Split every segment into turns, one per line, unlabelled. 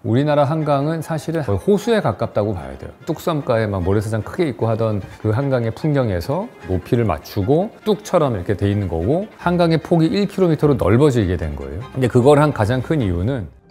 우리나라 한강은 사실은 거의 호수에 가깝다고 봐야 돼요. 뚝섬가에 막 모래사장 크게 있고 하던 그 한강의 풍경에서 높이를 맞추고 뚝처럼 이렇게 돼 있는 거고, 한강의 폭이 1km로 넓어지게 된 거예요. 근데 그걸 한 가장 큰 이유는,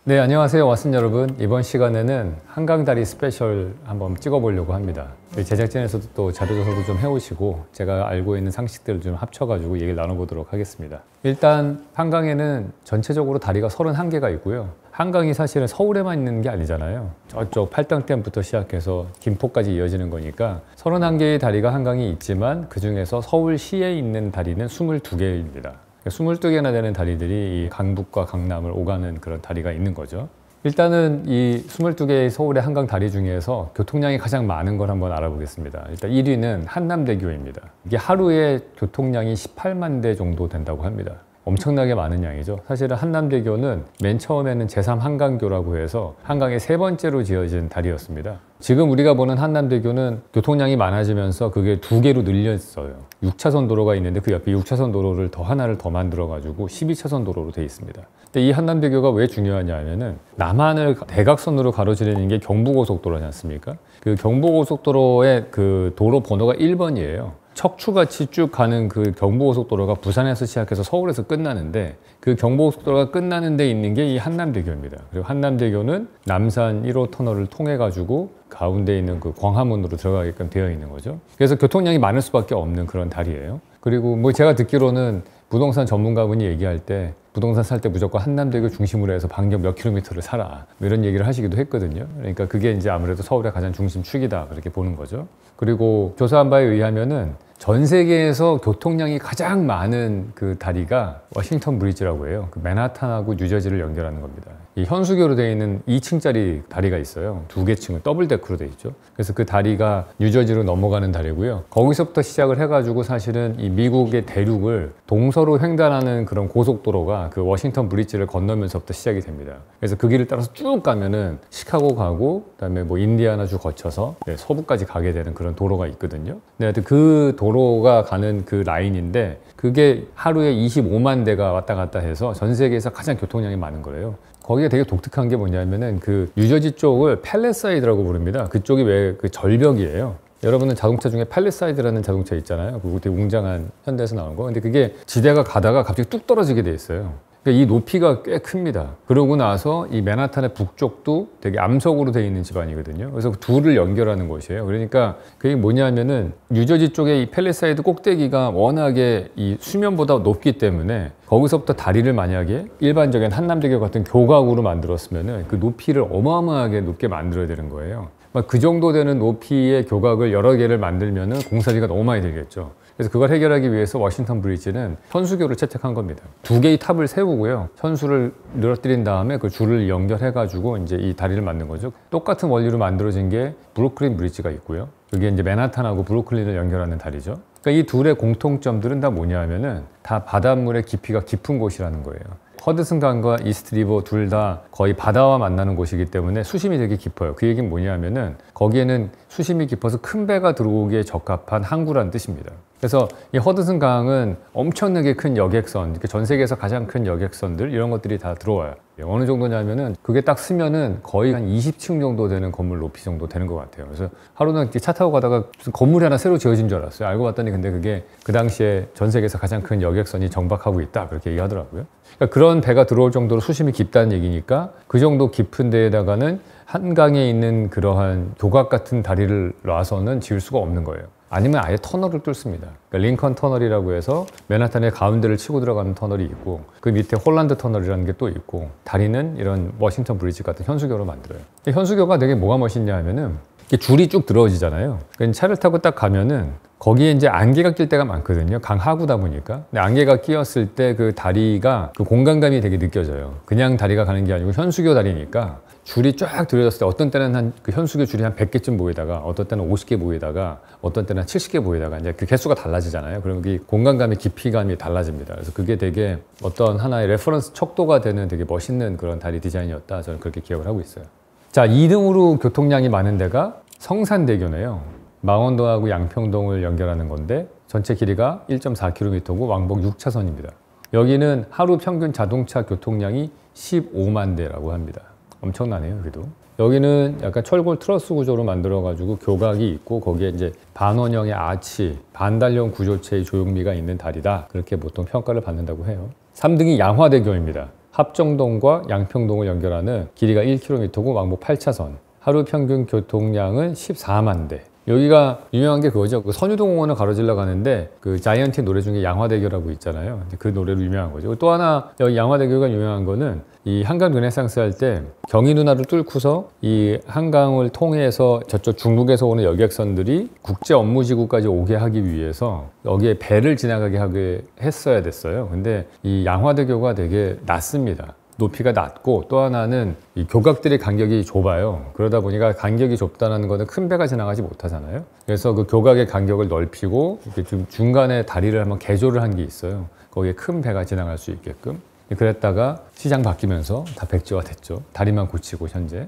네, 안녕하세요 왓슨 여러분. 이번 시간에는 한강다리 스페셜 한번 찍어보려고 합니다. 제작진에서도 또 자료조사도 좀 해오시고 제가 알고 있는 상식들을 좀 합쳐가지고 얘기를 나눠보도록 하겠습니다. 일단 한강에는 전체적으로 다리가 31개가 있고요. 한강이 사실은 서울에만 있는 게 아니잖아요. 저쪽 팔당댐부터 시작해서 김포까지 이어지는 거니까 31개의 다리가 한강이 있지만 그 중에서 서울시에 있는 다리는 22개입니다. 22개나 되는 다리들이 이 강북과 강남을 오가는 그런 다리가 있는 거죠. 일단은 이 22개의 서울의 한강 다리 중에서 교통량이 가장 많은 걸 한번 알아보겠습니다. 일단 1위는 한남대교입니다. 이게 하루에 교통량이 18만 대 정도 된다고 합니다. 엄청나게 많은 양이죠. 사실은 한남대교는 맨 처음에는 제3한강교라고 해서 한강의 3번째로 지어진 다리였습니다. 지금 우리가 보는 한남대교는 교통량이 많아지면서 그게 2개로 늘렸어요. 6차선 도로가 있는데 그 옆에 6차선 도로를 하나를 더 만들어가지고 12차선 도로로 돼 있습니다. 근데 이 한남대교가 왜 중요하냐면은 남한을 대각선으로 가로지르는 게 경부고속도로지 않습니까? 그 경부고속도로의 그 도로 번호가 1번이에요. 척추같이 쭉 가는 그 경부고속도로가 부산에서 시작해서 서울에서 끝나는데, 그 경부고속도로가 끝나는 데 있는 게 이 한남대교입니다. 그리고 한남대교는 남산 1호 터널을 통해 가지고 가운데 있는 그 광화문으로 들어가게끔 되어 있는 거죠. 그래서 교통량이 많을 수밖에 없는 그런 다리예요. 그리고 뭐 제가 듣기로는 부동산 전문가분이 얘기할 때 부동산 살 때 무조건 한남대교 중심으로 해서 반경 몇 킬로미터를 사라, 이런 얘기를 하시기도 했거든요. 그러니까 그게 이제 아무래도 서울의 가장 중심축이다, 그렇게 보는 거죠. 그리고 조사한 바에 의하면은 전 세계에서 교통량이 가장 많은 그 다리가 워싱턴 브리지라고 해요. 그 맨하탄하고 뉴저지를 연결하는 겁니다. 이 현수교로 되어 있는 2층짜리 다리가 있어요. 2개 층은 더블데크로 되어 있죠. 그래서 그 다리가 뉴저지로 넘어가는 다리고요. 거기서부터 시작을 해가지고 사실은 이 미국의 대륙을 동서로 횡단하는 그런 고속도로가 그 워싱턴 브리지를 건너면서부터 시작이 됩니다. 그래서 그 길을 따라서 쭉 가면은 시카고 가고, 그다음에 뭐 인디아나주 거쳐서 서부까지 가게 되는 그런 도로가 있거든요. 네, 하여튼 그 도로가 가는 그 라인인데 그게 하루에 25만 대가 왔다 갔다 해서 전 세계에서 가장 교통량이 많은 거예요. 거기가 되게 독특한 게 뭐냐면은 그 뉴저지 쪽을 팰리사이드라고 부릅니다. 그쪽이 왜 그 절벽이에요. 여러분은 자동차 중에 팰리사이드라는 자동차 있잖아요. 그거 되게 웅장한 현대에서 나온 거. 근데 그게 지대가 가다가 갑자기 뚝 떨어지게 돼 있어요. 이 높이가 꽤 큽니다. 그러고 나서 이 맨하탄의 북쪽도 되게 암석으로 되어 있는 집안이거든요. 그래서 둘을 연결하는 곳이에요. 그러니까 그게 뭐냐면은 뉴저지 쪽에 이 팰리사이드 꼭대기가 워낙에 이 수면보다 높기 때문에 거기서부터 다리를 만약에 일반적인 한남대교 같은 교각으로 만들었으면은 그 높이를 어마어마하게 높게 만들어야 되는 거예요. 그 정도 되는 높이의 교각을 여러 개를 만들면은 공사비가 너무 많이 들겠죠. 그래서 그걸 해결하기 위해서 워싱턴 브리지는 현수교를 채택한 겁니다. 2개의 탑을 세우고요. 현수를 늘어뜨린 다음에 그 줄을 연결해가지고 이제 이 다리를 만든 거죠. 똑같은 원리로 만들어진 게 브루클린 브리지가 있고요. 그게 이제 맨하탄하고 브루클린을 연결하는 다리죠. 그러니까 이 둘의 공통점들은 다 뭐냐면은 다 바닷물의 깊이가 깊은 곳이라는 거예요. 허드슨강과 이스트리버 둘 다 거의 바다와 만나는 곳이기 때문에 수심이 되게 깊어요. 그 얘기는 뭐냐면은 거기에는 수심이 깊어서 큰 배가 들어오기에 적합한 항구라는 뜻입니다. 그래서 이 허드슨강은 엄청나게 큰 여객선, 전 세계에서 가장 큰 여객선들, 이런 것들이 다 들어와요. 어느 정도냐면은 그게 딱 쓰면은 거의 한 20층 정도 되는 건물 높이 정도 되는 것 같아요. 그래서 하루는 차 타고 가다가 무슨 건물이 하나 새로 지어진 줄 알았어요. 알고 봤더니 근데 그게 그 당시에 전 세계에서 가장 큰 여객선이 정박하고 있다, 그렇게 얘기하더라고요. 그러니까 그런 배가 들어올 정도로 수심이 깊다는 얘기니까 그 정도 깊은 데에다가는 한강에 있는 그러한 교각 같은 다리를 놔서는 지을 수가 없는 거예요. 아니면 아예 터널을 뚫습니다. 그러니까 링컨 터널이라고 해서 맨하탄의 가운데를 치고 들어가는 터널이 있고, 그 밑에 홀란드 터널이라는 게 또 있고, 다리는 이런 워싱턴 브리지 같은 현수교로 만들어요. 현수교가 되게 뭐가 멋있냐 하면은 줄이 쭉 들어지잖아요. 그러니까 차를 타고 딱 가면은 거기에 이제 안개가 낄 때가 많거든요. 강하구다 보니까. 근데 안개가 끼었을 때 그 다리가 그 공간감이 되게 느껴져요. 그냥 다리가 가는 게 아니고 현수교 다리니까 줄이 쫙 들어졌을 때 어떤 때는 그 현수교 줄이 한 100개쯤 보이다가 어떤 때는 50개 보이다가 어떤 때는 70개 보이다가 이제 그 개수가 달라지잖아요. 그러면 그 공간감의 깊이감이 달라집니다. 그래서 그게 되게 어떤 하나의 레퍼런스 척도가 되는 되게 멋있는 그런 다리 디자인이었다, 저는 그렇게 기억을 하고 있어요. 자, 2등으로 교통량이 많은 데가 성산대교네요. 망원동하고 양평동을 연결하는 건데 전체 길이가 1.4km고 왕복 6차선입니다. 여기는 하루 평균 자동차 교통량이 15만 대라고 합니다. 엄청나네요, 그래도. 여기는 약간 철골 트러스 구조로 만들어가지고 교각이 있고 거기에 이제 반원형의 아치, 반달형 구조체의 조형미가 있는 다리다. 그렇게 보통 평가를 받는다고 해요. 3등이 양화대교입니다. 합정동과 양평동을 연결하는 길이가 1km고 왕복 8차선. 하루 평균 교통량은 14만 대. 여기가 유명한 게 그거죠. 그 선유도공원을 가로질러 가는데 그 자이언티 노래 중에 양화대교라고 있잖아요. 그 노래로 유명한 거죠. 또 하나 여기 양화대교가 유명한 거는 이 한강 르네상스 할 때 경의 누나를 뚫고서 이 한강을 통해서 저쪽 중국에서 오는 여객선들이 국제 업무지구까지 오게 하기 위해서 여기에 배를 지나가게 하게 했어야 됐어요. 근데 이 양화대교가 되게 낮습니다. 높이가 낮고 또 하나는 이 교각들의 간격이 좁아요. 그러다 보니까 간격이 좁다는 거는 큰 배가 지나가지 못하잖아요. 그래서 그 교각의 간격을 넓히고 이렇게 좀 중간에 다리를 한번 개조를 한 게 있어요. 거기에 큰 배가 지나갈 수 있게끔. 그랬다가 시장 바뀌면서 다 백지화 됐죠. 다리만 고치고 현재.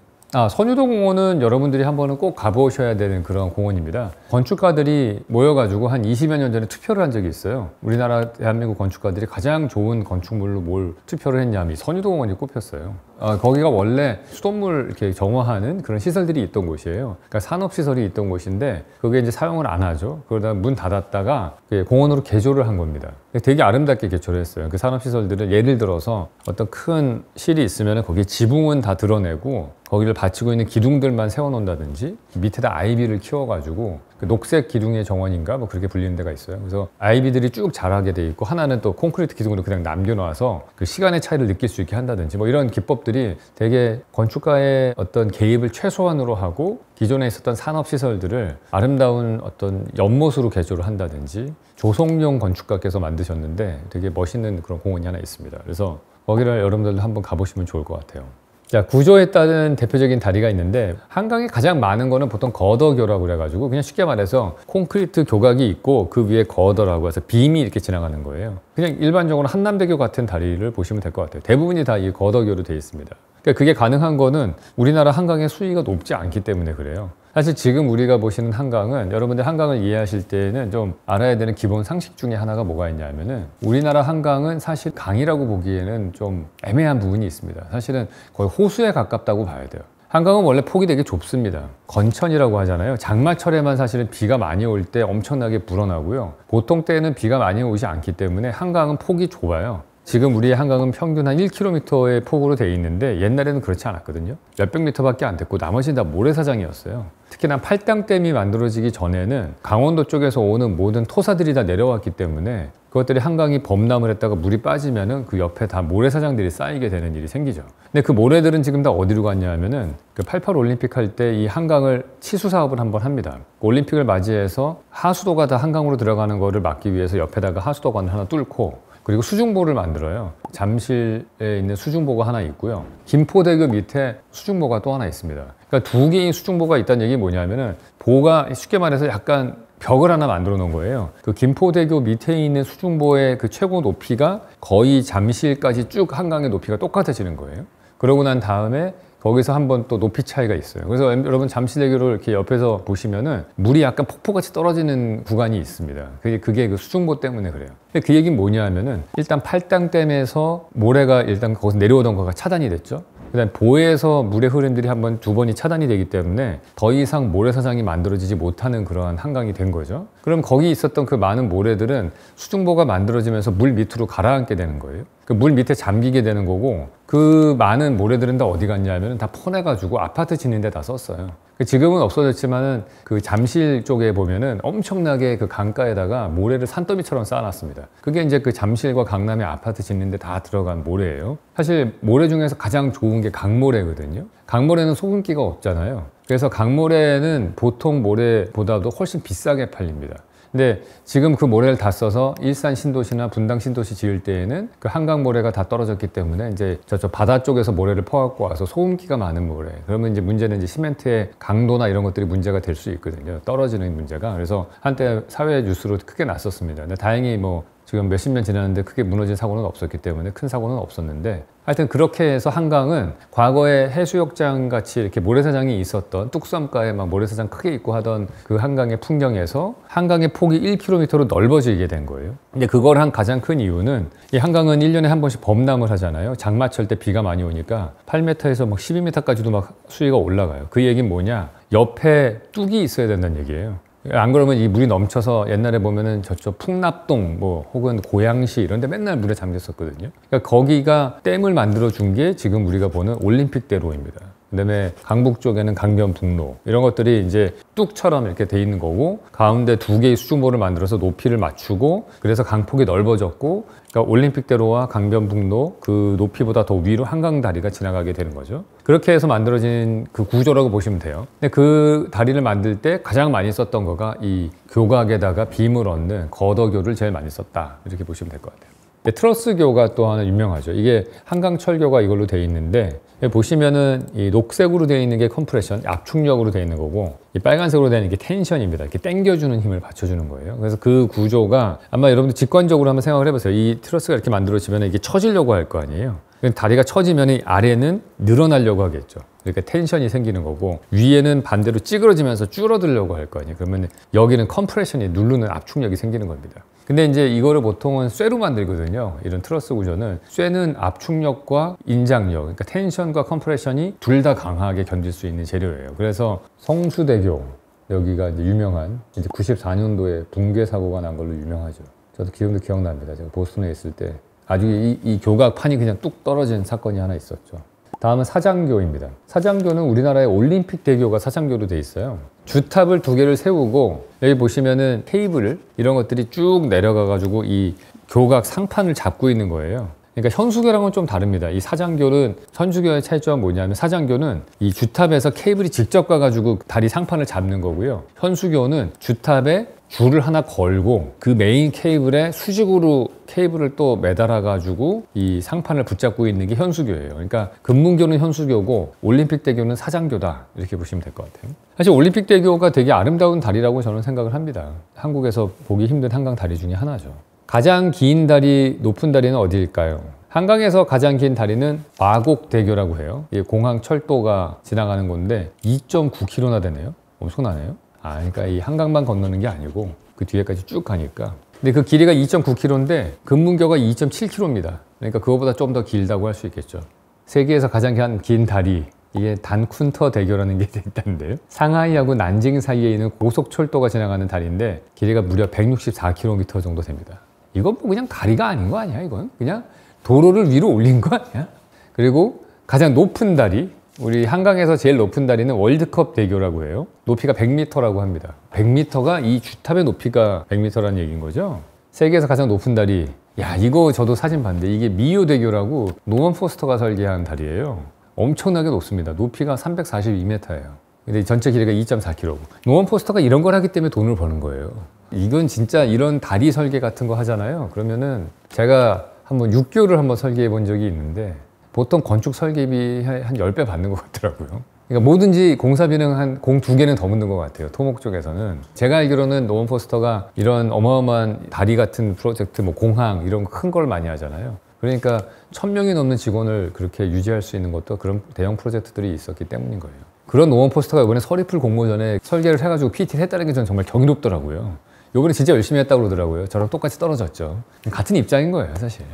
선유도공원은 여러분들이 한번은 꼭 가보셔야 되는 그런 공원입니다. 건축가들이 모여가지고 한 20여 년 전에 투표를 한 적이 있어요. 우리나라 대한민국 건축가들이 가장 좋은 건축물로 뭘 투표를 했냐면 선유도공원이 꼽혔어요. 거기가 원래 수돗물 이렇게 정화하는 그런 시설들이 있던 곳이에요. 그러니까 산업시설이 있던 곳인데 그게 이제 사용을 안 하죠. 그러다 문 닫았다가 공원으로 개조를 한 겁니다. 되게 아름답게 개조를 했어요. 그 산업시설들을 예를 들어서 어떤 큰 실이 있으면 거기에 지붕은 다 드러내고 거기를 받치고 있는 기둥들만 세워놓는다든지 밑에다 아이비를 키워가지고 그 녹색 기둥의 정원인가 뭐 그렇게 불리는 데가 있어요. 그래서 아이비들이 쭉 자라게 돼 있고 하나는 또 콘크리트 기둥으로 그냥 남겨놔서 그 시간의 차이를 느낄 수 있게 한다든지 뭐 이런 기법들이 되게 건축가의 어떤 개입을 최소한으로 하고 기존에 있었던 산업시설들을 아름다운 어떤 연못으로 개조를 한다든지 조성용 건축가께서 만드셨는데 되게 멋있는 그런 공원이 하나 있습니다. 그래서 거기를 여러분들도 한번 가보시면 좋을 것 같아요. 자, 구조에 따른 대표적인 다리가 있는데 한강에 가장 많은 거는 보통 거더교라고 그래가지고 그냥 쉽게 말해서 콘크리트 교각이 있고 그 위에 거더라고 해서 빔이 이렇게 지나가는 거예요. 그냥 일반적으로 한남대교 같은 다리를 보시면 될 것 같아요. 대부분이 다 이 거더교로 되어 있습니다. 그러니까 그게 가능한 거는 우리나라 한강의 수위가 높지 않기 때문에 그래요. 사실 지금 우리가 보시는 한강은 여러분들 한강을 이해하실 때는 좀 알아야 되는 기본 상식 중에 하나가 뭐가 있냐면은 우리나라 한강은 사실 강이라고 보기에는 좀 애매한 부분이 있습니다. 사실은 거의 호수에 가깝다고 봐야 돼요. 한강은 원래 폭이 되게 좁습니다. 건천이라고 하잖아요. 장마철에만 사실은 비가 많이 올 때 엄청나게 불어나고요. 보통 때는 비가 많이 오지 않기 때문에 한강은 폭이 좁아요. 지금 우리의 한강은 평균 한 1km의 폭으로 되어 있는데 옛날에는 그렇지 않았거든요. 몇백 미터밖에 안 됐고 나머지는 다 모래사장이었어요. 특히나 팔당댐이 만들어지기 전에는 강원도 쪽에서 오는 모든 토사들이 다 내려왔기 때문에 그것들이 한강이 범람을 했다가 물이 빠지면은 그 옆에 다 모래사장들이 쌓이게 되는 일이 생기죠. 근데 그 모래들은 지금 다 어디로 갔냐 하면은 그 88 올림픽 할 때 이 한강을 치수 사업을 한번 합니다. 올림픽을 맞이해서 하수도가 다 한강으로 들어가는 거를 막기 위해서 옆에다가 하수도관을 하나 뚫고 그리고 수중보를 만들어요. 잠실에 있는 수중보가 하나 있고요. 김포대교 밑에 수중보가 또 하나 있습니다. 그러니까 두 개의 수중보가 있다는 얘기 뭐냐면은 보가 쉽게 말해서 약간 벽을 하나 만들어 놓은 거예요. 그 김포대교 밑에 있는 수중보의 그 최고 높이가 거의 잠실까지 쭉 한강의 높이가 똑같아지는 거예요. 그러고 난 다음에 거기서 한번 또 높이 차이가 있어요. 그래서 여러분 잠실대교를 이렇게 옆에서 보시면은 물이 약간 폭포같이 떨어지는 구간이 있습니다. 그게 그 수중보 때문에 그래요. 근데 그 얘기는 뭐냐 하면은 일단 팔당댐에서 모래가 일단 거기서 내려오던 거가 차단이 됐죠. 그다음 보에서 물의 흐름들이 한번 두 번이 차단이 되기 때문에 더 이상 모래사장이 만들어지지 못하는 그러한 한강이 된 거죠. 그럼 거기 있었던 그 많은 모래들은 수중보가 만들어지면서 물 밑으로 가라앉게 되는 거예요. 그 물 밑에 잠기게 되는 거고 그 많은 모래들은 다 어디 갔냐 하면 다 퍼내가지고 아파트 짓는 데 다 썼어요. 지금은 없어졌지만은 그 잠실 쪽에 보면은 엄청나게 그 강가에다가 모래를 산더미처럼 쌓아놨습니다. 그게 이제 그 잠실과 강남의 아파트 짓는 데 다 들어간 모래예요. 사실 모래 중에서 가장 좋은 게 강모래거든요. 강모래는 소금기가 없잖아요. 그래서 강모래는 보통 모래보다도 훨씬 비싸게 팔립니다. 근데 지금 그 모래를 다 써서 일산 신도시나 분당 신도시 지을 때에는 그 한강 모래가 다 떨어졌기 때문에 이제 저쪽 바다 쪽에서 모래를 퍼갖고 와서 소음기가 많은 모래. 그러면 이제 문제는 이제 시멘트의 강도나 이런 것들이 문제가 될 수 있거든요. 떨어지는 문제가. 그래서 한때 사회 뉴스로 크게 났었습니다. 근데 다행히 뭐 지금 몇십 년 지났는데 크게 무너진 사고는 없었기 때문에 큰 사고는 없었는데, 하여튼 그렇게 해서 한강은 과거에 해수욕장 같이 이렇게 모래사장이 있었던, 뚝섬가에 막 모래사장 크게 있고 하던 그 한강의 풍경에서 한강의 폭이 1km로 넓어지게 된 거예요. 근데 그걸 한 가장 큰 이유는, 이 한강은 1년에 한 번씩 범람을 하잖아요. 장마철 때 비가 많이 오니까 8m에서 막 12m까지도 막 수위가 올라가요. 그 얘기는 뭐냐? 옆에 뚝이 있어야 된다는 얘기예요. 안 그러면 이 물이 넘쳐서, 옛날에 보면은 저쪽 풍납동 뭐 혹은 고양시 이런 데 맨날 물에 잠겼었거든요. 그러니까 거기가 댐을 만들어 준 게 지금 우리가 보는 올림픽대로입니다. 그다음에 강북 쪽에는 강변북로, 이런 것들이 이제 뚝처럼 이렇게 돼 있는 거고, 가운데 두 개의 수중보를 만들어서 높이를 맞추고, 그래서 강폭이 넓어졌고, 그러니까 올림픽대로와 강변북로 그 높이보다 더 위로 한강 다리가 지나가게 되는 거죠. 그렇게 해서 만들어진 그 구조라고 보시면 돼요. 근데 그 다리를 만들 때 가장 많이 썼던 거가 이 교각에다가 빔을 얻는 거더교를 제일 많이 썼다, 이렇게 보시면 될 것 같아요. 트러스교가 또 하나 유명하죠. 이게 한강철교가 이걸로 돼 있는데, 보시면은 이 녹색으로 되어 있는 게 컴프레션, 압축력으로 되어 있는 거고, 이 빨간색으로 되어 있는 게 텐션입니다. 이렇게 당겨주는 힘을 받쳐주는 거예요. 그래서 그 구조가, 아마 여러분들 직관적으로 한번 생각을 해보세요. 이 트러스가 이렇게 만들어지면 이게 처지려고 할 거 아니에요. 다리가 처지면 아래는 늘어나려고 하겠죠. 그러니까 텐션이 생기는 거고, 위에는 반대로 찌그러지면서 줄어들려고 할 거 아니에요. 그러면 여기는 컴프레션이, 누르는 압축력이 생기는 겁니다. 근데 이제 이거를 보통은 쇠로 만들거든요. 이런 트러스 구조는. 쇠는 압축력과 인장력, 그러니까 텐션과 컴프레션이 둘 다 강하게 견딜 수 있는 재료예요. 그래서 성수대교, 여기가 이제 유명한, 이제 94년도에 붕괴 사고가 난 걸로 유명하죠. 저도 지금도 기억납니다. 제가 보스턴에 있을 때 아주 이 교각판이 그냥 뚝 떨어진 사건이 하나 있었죠. 다음은 사장교입니다. 사장교는 우리나라의 올림픽대교가 사장교로 돼 있어요. 주탑을 두 개를 세우고, 여기 보시면은 케이블 이런 것들이 쭉 내려가 가지고 이 교각 상판을 잡고 있는 거예요. 그러니까 현수교랑은 좀 다릅니다. 이 사장교는, 현수교의 차이점은 뭐냐면, 사장교는 이 주탑에서 케이블이 직접 가가지고 다리 상판을 잡는 거고요. 현수교는 주탑에 줄을 하나 걸고 그 메인 케이블에 수직으로 케이블을 또 매달아 가지고 이 상판을 붙잡고 있는 게 현수교예요. 그러니까 금문교는 현수교고 올림픽대교는 사장교다, 이렇게 보시면 될 것 같아요. 사실 올림픽대교가 되게 아름다운 다리라고 저는 생각을 합니다. 한국에서 보기 힘든 한강 다리 중에 하나죠. 가장 긴 다리, 높은 다리는 어디일까요? 한강에서 가장 긴 다리는 마곡대교라고 해요. 이게 공항철도가 지나가는 건데 2.9km나 되네요. 엄청나네요. 그러니까 이 한강만 건너는 게 아니고 그 뒤에까지 쭉 가니까. 근데 그 길이가 2.9km인데 금문교가 2.7km입니다. 그러니까 그거보다 좀 더 길다고 할 수 있겠죠. 세계에서 가장 긴 다리, 이게 단쿤터 대교라는 게 있다는데요. 상하이하고 난징 사이에 있는 고속철도가 지나가는 다리인데 길이가 무려 164km 정도 됩니다. 이건 뭐 그냥 다리가 아닌 거 아니야? 이건 그냥 도로를 위로 올린 거 아니야? 그리고 가장 높은 다리, 우리 한강에서 제일 높은 다리는 월드컵 대교라고 해요. 높이가 100m라고 합니다. 100m가 이 주탑의 높이가 100m라는 얘기인 거죠. 세계에서 가장 높은 다리, 야, 이거 저도 사진 봤는데 이게 미오 대교라고 노먼 포스터가 설계한 다리예요. 엄청나게 높습니다. 높이가 342m예요. 근데 전체 길이가 2.4km고. 노먼 포스터가 이런 걸 하기 때문에 돈을 버는 거예요. 이건 진짜 이런 다리 설계 같은 거 하잖아요. 그러면은 제가 한번 6개월을 한번 설계해 본 적이 있는데 보통 건축 설계비 한 10배 받는 것 같더라고요. 그러니까 뭐든지 공사비는 한 공 2개는 더 묻는 것 같아요. 토목 쪽에서는. 제가 알기로는 노먼 포스터가 이런 어마어마한 다리 같은 프로젝트, 뭐 공항 이런 큰 걸 많이 하잖아요. 그러니까 1000명이 넘는 직원을 그렇게 유지할 수 있는 것도 그런 대형 프로젝트들이 있었기 때문인 거예요. 그런 노먼 포스터가 이번에 서리풀 공모전에 설계를 해가지고 PT를 했다는 게 저는 정말 경이롭더라고요. 이번에 진짜 열심히 했다고 그러더라고요. 저랑 똑같이 떨어졌죠. 같은 입장인 거예요, 사실.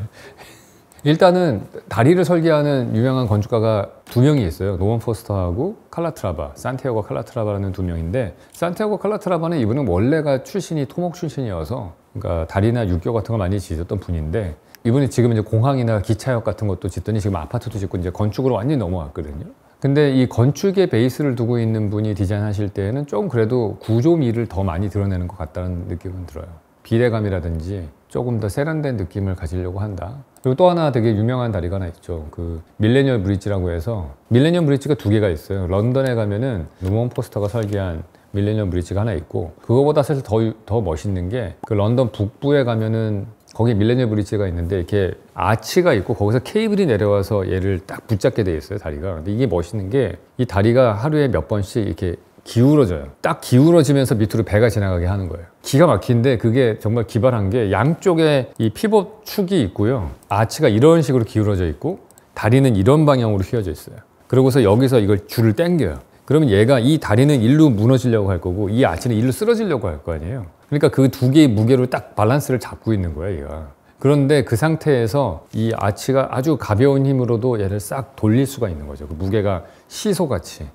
일단은 다리를 설계하는 유명한 건축가가 2명이 있어요. 노먼 포스터하고 칼라트라바, 산티아고 칼라트라바라는 2명인데, 산티아고 칼라트라바는 이분은 원래가 출신이 토목 출신이어서, 그러니까 다리나 육교 같은 거 많이 지었던 분인데, 이분이 지금 이제 공항이나 기차역 같은 것도 짓더니 지금 아파트도 짓고 이제 건축으로 완전히 넘어왔거든요. 근데 이 건축에 베이스를 두고 있는 분이 디자인하실 때에는 좀 그래도 구조미를 더 많이 드러내는 것 같다는 느낌은 들어요. 비례감이라든지 조금 더 세련된 느낌을 가지려고 한다. 그리고 또 하나 되게 유명한 다리가 하나 있죠. 그 밀레니엄 브릿지라고 해서, 밀레니엄 브릿지가 2개가 있어요. 런던에 가면은 노먼 포스터가 설계한 밀레니엄 브릿지가 하나 있고, 그거보다 사실 더 멋있는 게 그 런던 북부에 가면은 거기 밀레니엄 브릿지가 있는데 이렇게 아치가 있고 거기서 케이블이 내려와서 얘를 딱 붙잡게 돼 있어요, 다리가. 근데 이게 멋있는 게 이 다리가 하루에 몇 번씩 이렇게 기울어져요. 딱 기울어지면서 밑으로 배가 지나가게 하는 거예요. 기가 막힌데 그게 정말 기발한 게 양쪽에 이 피벗 축이 있고요. 아치가 이런 식으로 기울어져 있고 다리는 이런 방향으로 휘어져 있어요. 그러고서 여기서 이걸 줄을 당겨요. 그러면 얘가 이 다리는 일로 무너지려고 할 거고 이 아치는 일로 쓰러지려고 할 거 아니에요. 그러니까 그 두 개의 무게로 딱 밸런스를 잡고 있는 거야, 얘가. 그런데 그 상태에서 이 아치가 아주 가벼운 힘으로도 얘를 싹 돌릴 수가 있는 거죠. 그 무게가 시소같이.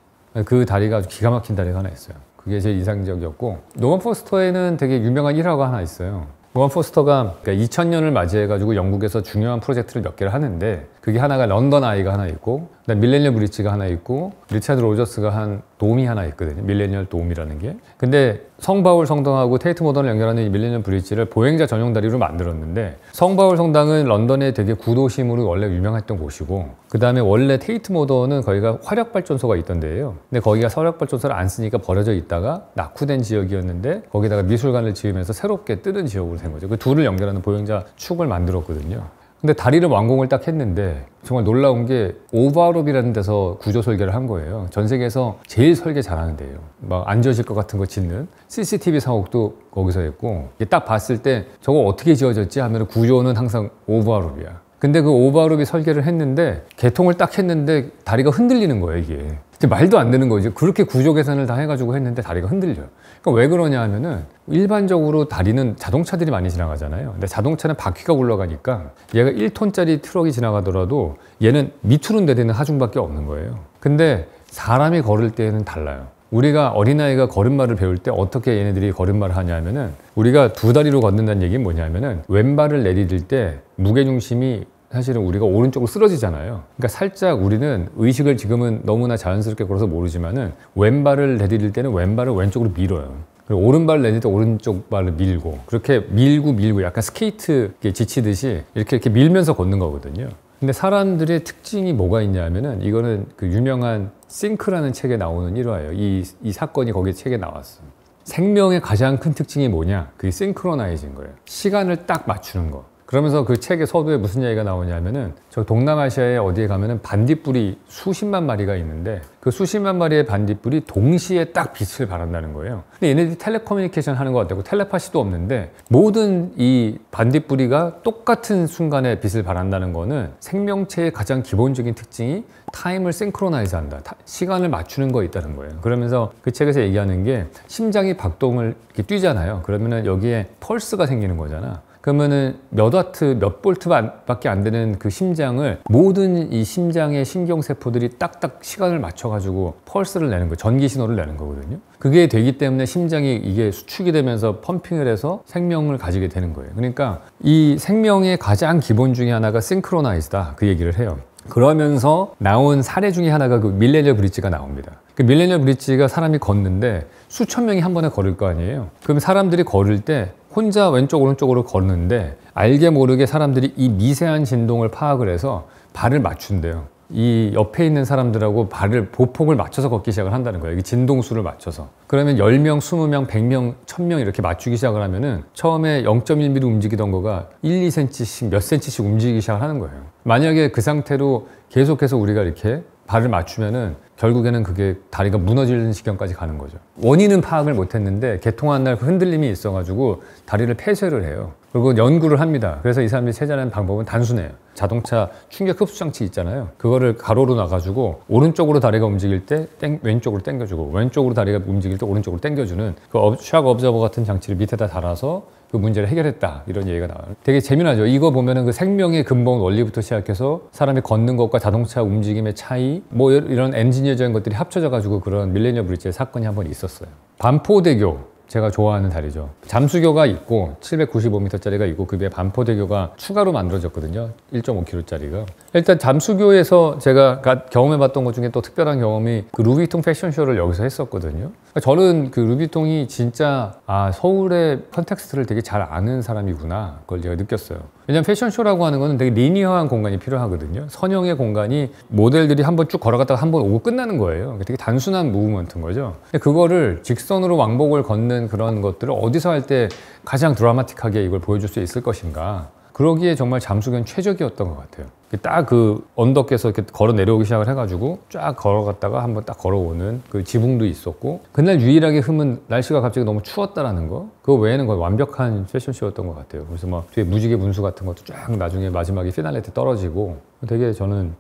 그 다리가 아주 기가 막힌 다리가 하나 있어요. 그게 제일 인상적이었고, 노먼 포스터에는 되게 유명한 일화가 하나 있어요. 노먼 포스터가 2000년을 맞이해가지고 영국에서 중요한 프로젝트를 몇 개를 하는데, 그게 하나가 런던 아이가 하나 있고, 그다음 밀레니얼 브릿지가 하나 있고, 리차드 로저스가 한 돔이 하나 있거든요. 밀레니얼 돔이라는 게. 근데 성바울 성당하고 테이트 모던을 연결하는 이 밀레니얼 브릿지를 보행자 전용 다리로 만들었는데, 성바울 성당은 런던의 되게 구도심으로 원래 유명했던 곳이고, 그 다음에 원래 테이트 모던은 거기가 화력발전소가 있던 데예요. 근데 거기가 화력발전소를 안 쓰니까 버려져 있다가 낙후된 지역이었는데, 거기다가 미술관을 지으면서 새롭게 뜨는 지역으로 된 거죠. 그 둘을 연결하는 보행자 축을 만들었거든요. 근데 다리를 완공을 딱 했는데 정말 놀라운 게 오버아롭이라는 데서 구조 설계를 한 거예요. 전 세계에서 제일 설계 잘하는 데예요. 막 앉아질 것 같은 거 짓는 CCTV 사옥도 거기서 했고, 딱 봤을 때 저거 어떻게 지어졌지 하면 구조는 항상 오버아롭이야. 근데 그 오버아롭이 설계를 했는데 개통을 딱 했는데 다리가 흔들리는 거예요, 이게. 말도 안 되는 거죠. 그렇게 구조 계산을 다 해가지고 했는데 다리가 흔들려요. 그러니까 왜 그러냐 하면은 일반적으로 다리는 자동차들이 많이 지나가잖아요. 근데 자동차는 바퀴가 굴러가니까 얘가 1톤짜리 트럭이 지나가더라도 얘는 밑으로 내리는 하중밖에 없는 거예요. 근데 사람이 걸을 때는 달라요. 우리가 어린아이가 걸음마를 배울 때 어떻게 얘네들이 걸음마를 하냐면은, 우리가 두 다리로 걷는다는 얘기는 뭐냐면은 왼발을 내디딜 때 무게중심이 사실은 우리가 오른쪽으로 쓰러지잖아요. 그러니까 살짝 우리는 의식을 지금은 너무나 자연스럽게 걸어서 모르지만은 왼발을 내디딜 때는 왼발을 왼쪽으로 밀어요. 그리고 오른발을 내딜 때 오른쪽 발을 밀고, 그렇게 밀고 약간 스케이트 지치듯이 이렇게 밀면서 걷는 거거든요. 근데 사람들의 특징이 뭐가 있냐면은, 이거는 그 유명한 싱크라는 책에 나오는 일화예요. 이 사건이 거기 책에 나왔어. 생명의 가장 큰 특징이 뭐냐? 그게 싱크로나이즈인 거예요. 시간을 딱 맞추는 거. 그러면서 그 책의 서두에 무슨 얘기가 나오냐면은, 저 동남아시아에 어디에 가면은 반딧불이 수십만 마리가 있는데 그 수십만 마리의 반딧불이 동시에 딱 빛을 발한다는 거예요. 근데 얘네들이 텔레커뮤니케이션 하는 것 같다고, 텔레파시도 없는데 모든 이 반딧불이가 똑같은 순간에 빛을 발한다는 거는 생명체의 가장 기본적인 특징이 타임을 싱크로나이즈 한다. 시간을 맞추는 거 있다는 거예요. 그러면서 그 책에서 얘기하는 게, 심장이 박동을 이렇게 뛰잖아요. 그러면은 여기에 펄스가 생기는 거잖아. 그러면은 몇 와트, 몇 볼트밖에 안 되는 그 심장을 모든 이 심장의 신경세포들이 딱딱 시간을 맞춰가지고 펄스를 내는 거예요. 전기 신호를 내는 거거든요. 그게 되기 때문에 심장이 이게 수축이 되면서 펌핑을 해서 생명을 가지게 되는 거예요. 그러니까 이 생명의 가장 기본 중에 하나가 싱크로나이즈다, 그 얘기를 해요. 그러면서 나온 사례 중에 하나가 그 밀레니얼 브릿지가 나옵니다. 그 밀레니얼 브릿지가 사람이 걷는데 수천 명이 한 번에 걸을 거 아니에요. 그럼 사람들이 걸을 때 혼자 왼쪽 오른쪽으로 걷는데 알게 모르게 사람들이 이 미세한 진동을 파악을 해서 발을 맞춘대요. 이 옆에 있는 사람들하고 발을 보폭을 맞춰서 걷기 시작을 한다는 거예요. 이 진동수를 맞춰서. 그러면 10명, 20명, 100명, 1000명 이렇게 맞추기 시작을 하면은 처음에 0.1mm 움직이던 거가 1, 2cm씩 몇 cm씩 움직이기 시작을 하는 거예요. 만약에 그 상태로 계속해서 우리가 이렇게 발을 맞추면은 결국에는 그게 다리가 무너지는 지경까지 가는 거죠. 원인은 파악을 못했는데 개통한 날 그 흔들림이 있어가지고 다리를 폐쇄를 해요. 그리고 연구를 합니다. 그래서 이 사람들이 찾아낸 방법은 단순해요. 자동차 충격 흡수 장치 있잖아요. 그거를 가로로 놔가지고 오른쪽으로 다리가 움직일 때 왼쪽으로 당겨주고, 왼쪽으로 다리가 움직일 때 오른쪽으로 당겨주는 그 샥 업저버 같은 장치를 밑에다 달아서 그 문제를 해결했다, 이런 얘기가 나와요. 되게 재미나죠. 이거 보면은 그 생명의 근본 원리부터 시작해서 사람이 걷는 것과 자동차 움직임의 차이, 뭐 이런 엔지니어적인 것들이 합쳐져 가지고 그런 밀레니얼 브릿지의 사건이 한 번 있었어요. 반포대교, 제가 좋아하는 다리죠. 잠수교가 있고 795m짜리가 있고 그 위에 반포대교가 추가로 만들어졌거든요. 1.5km짜리가. 일단 잠수교에서 제가 경험해봤던 것 중에 또 특별한 경험이 그 루비통 패션쇼를 여기서 했었거든요. 저는 그 루비통이 진짜 서울의 컨텍스트를 되게 잘 아는 사람이구나, 그걸 제가 느꼈어요. 왜냐면 패션쇼라고 하는 거는 되게 리니어한 공간이 필요하거든요. 선형의 공간이 모델들이 한번 쭉 걸어갔다가 한번 오고 끝나는 거예요. 되게 단순한 무브먼트인 거죠. 근데 그거를 직선으로 왕복을 걷는 그런 것들을 어디서 할 때 가장 드라마틱하게 이걸 보여줄 수 있을 것인가, 그러기에 정말 잠수교는 최적이었던 것 같아요. 딱 그 언덕에서 이렇게 걸어 내려오기 시작을 해가지고 쫙 걸어갔다가 한번 딱 걸어오는 그 지붕도 있었고, 그날 유일하게 흠은 날씨가 갑자기 너무 추웠다라는 거. 그거 외에는 거의 완벽한 패션쇼였던 것 같아요. 그래서 막 뒤에 무지개 분수 같은 것도 쫙 나중에 마지막에 피날레 때 떨어지고 되게 저는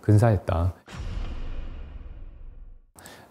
근사했다.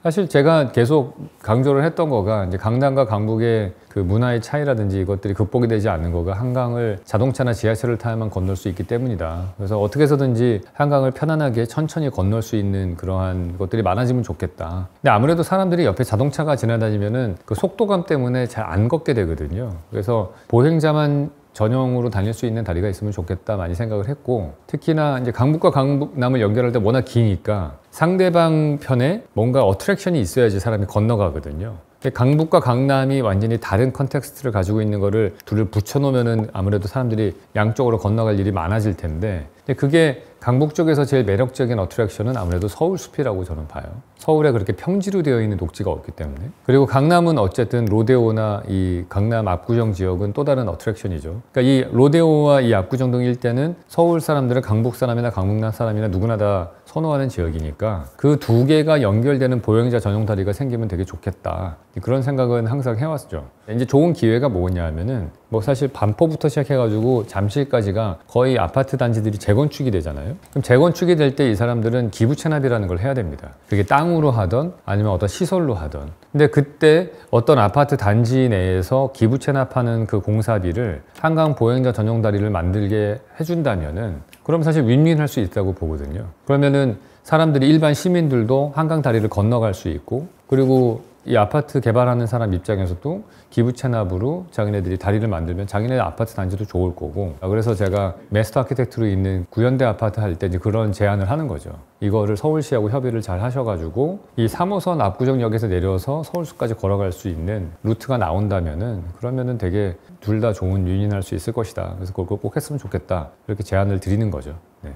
사실 제가 계속 강조를 했던 거가 이제 강남과 강북의 그 문화의 차이라든지 이것들이 극복이 되지 않는 거가 한강을 자동차나 지하철을 타야만 건널 수 있기 때문이다. 그래서 어떻게 해서든지 한강을 편안하게 천천히 건널 수 있는 그러한 것들이 많아지면 좋겠다. 근데 아무래도 사람들이 옆에 자동차가 지나다니면은 그 속도감 때문에 잘 안 걷게 되거든요. 그래서 보행자만 전용으로 다닐 수 있는 다리가 있으면 좋겠다 많이 생각을 했고, 특히나 이제 강북과 강남을 연결할 때 워낙 기니까 상대방 편에 뭔가 어트랙션이 있어야지 사람이 건너가거든요. 강북과 강남이 완전히 다른 컨텍스트를 가지고 있는 거를 둘을 붙여놓으면은 아무래도 사람들이 양쪽으로 건너갈 일이 많아질 텐데, 그게 강북 쪽에서 제일 매력적인 어트랙션은 아무래도 서울숲이라고 저는 봐요. 서울에 그렇게 평지로 되어 있는 녹지가 없기 때문에. 그리고 강남은 어쨌든 로데오나 이 강남 압구정 지역은 또 다른 어트랙션이죠. 그러니까 이 로데오와 이 압구정 등 일대는 서울 사람들은 강북 사람이나 강북남 사람이나 누구나 다 선호하는 지역이니까 그 두 개가 연결되는 보행자 전용 다리가 생기면 되게 좋겠다. 그런 생각은 항상 해왔죠. 이제 좋은 기회가 뭐냐 하면은 뭐 사실 반포부터 시작해가지고 잠실까지가 거의 아파트 단지들이 재건축이 되잖아요. 그럼 재건축이 될 때 이 사람들은 기부 체납이라는 걸 해야 됩니다. 그게 땅으로 하던 아니면 어떤 시설로 하던. 근데 그때 어떤 아파트 단지 내에서 기부 체납하는 그 공사비를 한강 보행자 전용 다리를 만들게 해준다면은 그럼 사실 윈윈할 수 있다고 보거든요. 그러면은 사람들이 일반 시민들도 한강 다리를 건너갈 수 있고, 그리고 이 아파트 개발하는 사람 입장에서도 기부 체납으로 자기네들이 다리를 만들면 자기네 아파트 단지도 좋을 거고. 그래서 제가 메스터 아키텍트로 있는 구현대 아파트 할 때 이제 그런 제안을 하는 거죠. 이거를 서울시하고 협의를 잘 하셔가지고 이 3호선 압구정역에서 내려서 서울숲까지 걸어갈 수 있는 루트가 나온다면은, 그러면은 되게 둘 다 좋은 윈윈할 수 있을 것이다. 그래서 그걸 꼭 했으면 좋겠다. 이렇게 제안을 드리는 거죠. 네.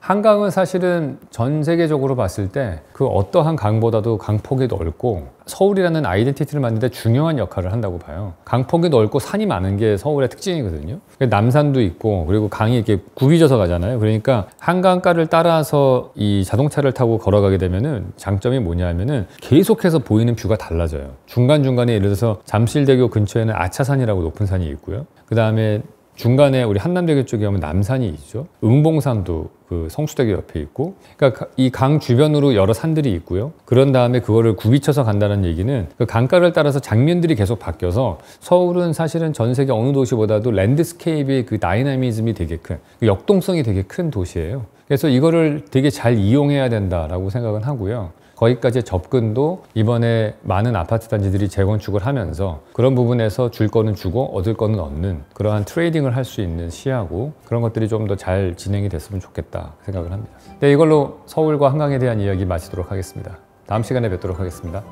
한강은 사실은 전 세계적으로 봤을 때 그 어떠한 강보다도 강폭이 넓고 서울이라는 아이덴티티를 만드는 데 중요한 역할을 한다고 봐요. 강폭이 넓고 산이 많은 게 서울의 특징이거든요. 남산도 있고, 그리고 강이 이렇게 굽이져서 가잖아요. 그러니까 한강가를 따라서 이 자동차를 타고 걸어가게 되면은 장점이 뭐냐면은 계속해서 보이는 뷰가 달라져요. 중간중간에 예를 들어서 잠실대교 근처에는 아차산이라고 높은 산이 있고요. 그 다음에 중간에 우리 한남대교 쪽에 오면 남산이 있죠. 응봉산도 그 성수대교 옆에 있고, 그러니까 이 강 주변으로 여러 산들이 있고요. 그런 다음에 그거를 굽이쳐서 간다는 얘기는 그 강가를 따라서 장면들이 계속 바뀌어서 서울은 사실은 전 세계 어느 도시보다도 랜드스케이프의 그 다이나미즘이 되게 큰, 그 역동성이 되게 큰 도시예요. 그래서 이거를 되게 잘 이용해야 된다라고 생각은 하고요. 거기까지의 접근도 이번에 많은 아파트 단지들이 재건축을 하면서 그런 부분에서 줄 거는 주고 얻을 거는 얻는 그러한 트레이딩을 할 수 있는 시야고, 그런 것들이 좀 더 잘 진행이 됐으면 좋겠다 생각을 합니다. 네, 이걸로 서울과 한강에 대한 이야기 마치도록 하겠습니다. 다음 시간에 뵙도록 하겠습니다.